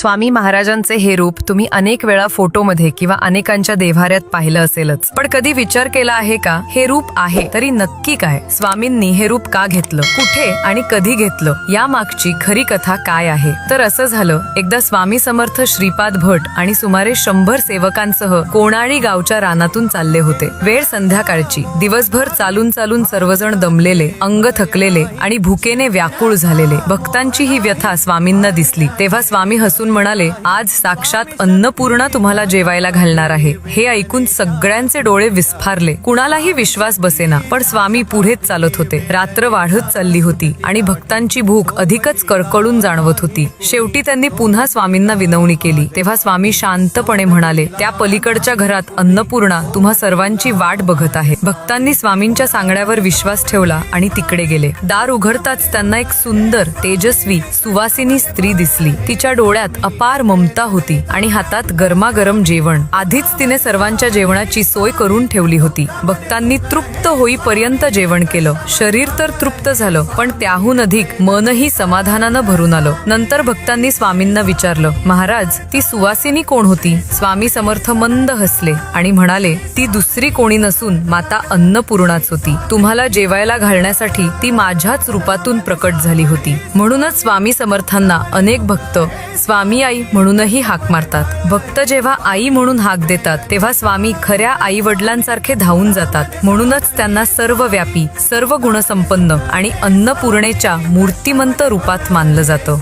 स्वामी महाराजांचे हे रूप तुम्ही अनेक वेळा फोटोमध्ये किंवा अनेकांच्या देव्हाऱ्यात पाहिलं असेलच, पण कधी विचार केला आहे का हे रूप आहे तरी नक्की काय? स्वामींनी हे रूप का घेतलं, कुठे आणि कधी घेतलं, या मागची खरी कथा काय आहे? तर असं झालं, एकदा स्वामी समर्थ श्रीपाद भट आणि सुमारे 100 सेवकांसह कोणाळी गावच्या रानातून चालले होते. वेळ संध्याकाळची. दिवसभर चालून चालून सर्वजण दमलेले, अंग थकलेले आणि भुकेने व्याकुळ झालेले. भक्तांची ही व्यथा स्वामींना दिसली. तेव्हा स्वामी हसून म्हणाले, आज साक्षात अन्नपूर्णा तुम्हाला जेवायला घालणार आहे. हे ऐकून सगळ्यांचे डोळे विस्फारले. कुणालाही विश्वास बसेना, पण स्वामी पुढेच चालत होते. रात्र वाढत चालली होती आणि भक्तांची भूक अधिकच कळकळून जाणवत होती. शेवटी त्यांनी पुन्हा स्वामींना विनवणी केली. तेव्हा स्वामी शांतपणे म्हणाले, त्या पलीकडच्या घरात अन्नपूर्णा तुम्हा सर्वांची वाट बघत आहे. भक्तांनी स्वामींच्या सांगण्यावर विश्वास ठेवला आणि तिकडे गेले. दार उघडताच त्यांना एक सुंदर, तेजस्वी, सुवासिनी स्त्री दिसली. तिच्या डोळ्यात अपार ममता होती आणि हातात गरमागरम जेवण. आधीच तिने सर्वांच्या जेवणाची सोय करून ठेवली होती. भक्तांनी तृप्त होईपर्यंत जेवण केलं. शरीर तर तृप्त झालं, पण त्याहून अधिक मनही समाधानानं भरून आलं. नंतर भक्तांनी स्वामींना विचारलं, महाराज, ती सुवासिनी कोण होती? स्वामी समर्थ मंद हसले आणि म्हणाले, ती दुसरी कोणी नसून माता अन्नपूर्णाच होती. तुम्हाला जेवायला घालण्यासाठी ती माझ्याच रूपातून प्रकट झाली होती. म्हणूनच स्वामी समर्थांना अनेक भक्त स्वामी आई म्हणूनही हाक मारतात. भक्त जेव्हा आई म्हणून हाक देतात तेव्हा स्वामी खऱ्या आई वडिलांसारखे धावून जातात. म्हणूनच त्यांना सर्वव्यापी, सर्व गुणसंपन्न आणि अन्नपूर्णेच्या मूर्तिमंत रूपात मानलं जातं.